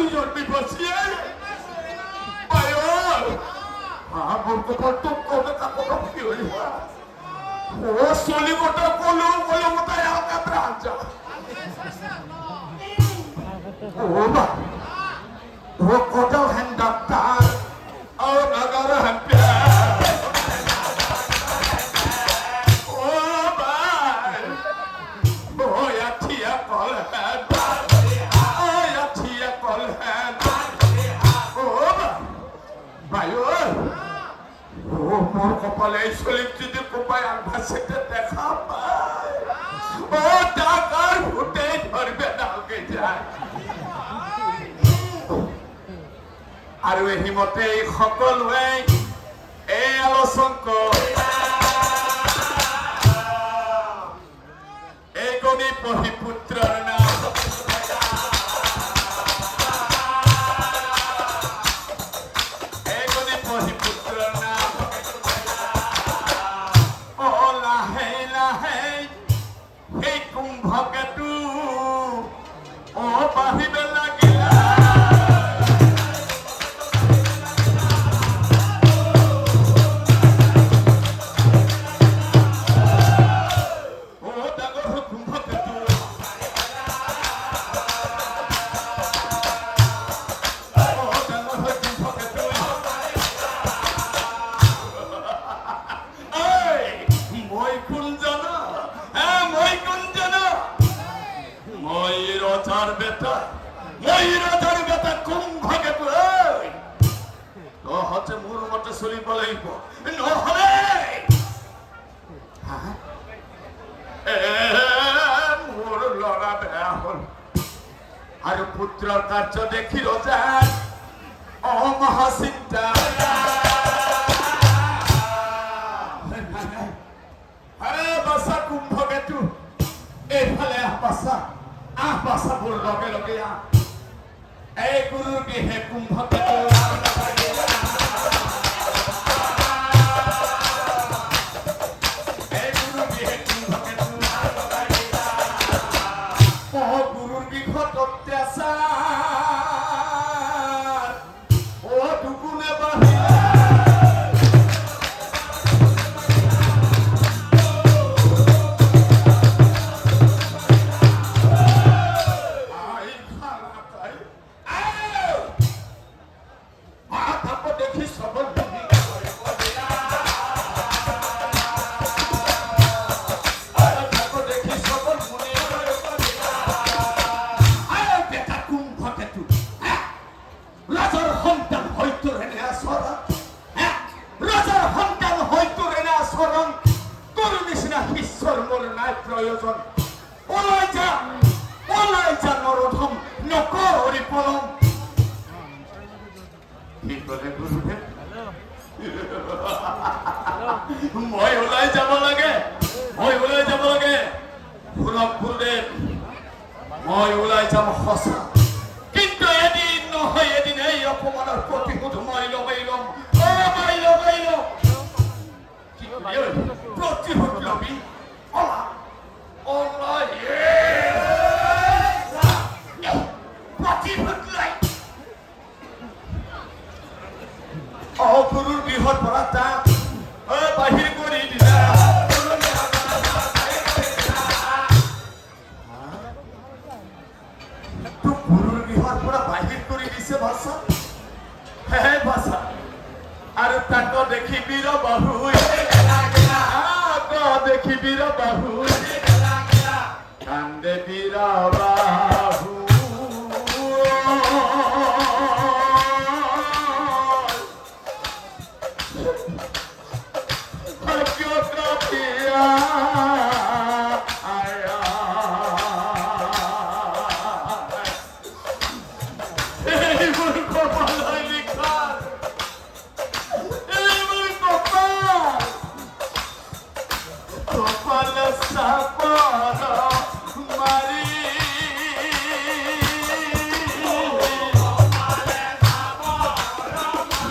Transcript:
দুজন বিপসিয়ে আয়ো আমার কপাল তো কোন কাপড় কি হইল ও সলি গোটা বলো বলো মতো আমাকে প্রাঞ্জা ও বা ও কোটা হ্যান ডাক্তার ও নগর হ্যান মোর কপালে শরীর যদি কোপায় আলভা সেটা দেখা পায় ও টাকার ফুটে ধরবে নাকে যায় আর ওই হিমতে সকলোৱে এই আলোচনা এই গণি পঢ়ি পুত্ৰৰ নাম আর পুত্র কার্য দেখি রোজার অমহাচিন্তা আরে বাসা কুম্ভ কেতু এইফালে আহ বাসা বোৰ লগে লগে এই গুৰুৰ বিহে কুম্ভ কেতু প্রয়োজন ওলাই যা নরধম নকরি পলম কি করে গুরুদেব মই ওলাই যাব লাগে গুরুদেব মই ওলাই যাব সঁচা কিন্তু এদিন নহয় এদিন এই অপমানৰ প্ৰতিশোধ মই লগাই ল'ম প্ৰতিশোধ লবি গুৰুৰ বৃহৎ পৰা তাক বাহিৰ কৰি দিলা তোক গুৰুৰ বৃহৎ পৰা বাহিৰ কৰি দিছে ভাষা হে ভাষা আৰু তাক দেখিবি ৰ বাহু দেখিবি ৰ বাহু কান্দে বীর বাহু কপাল সাপর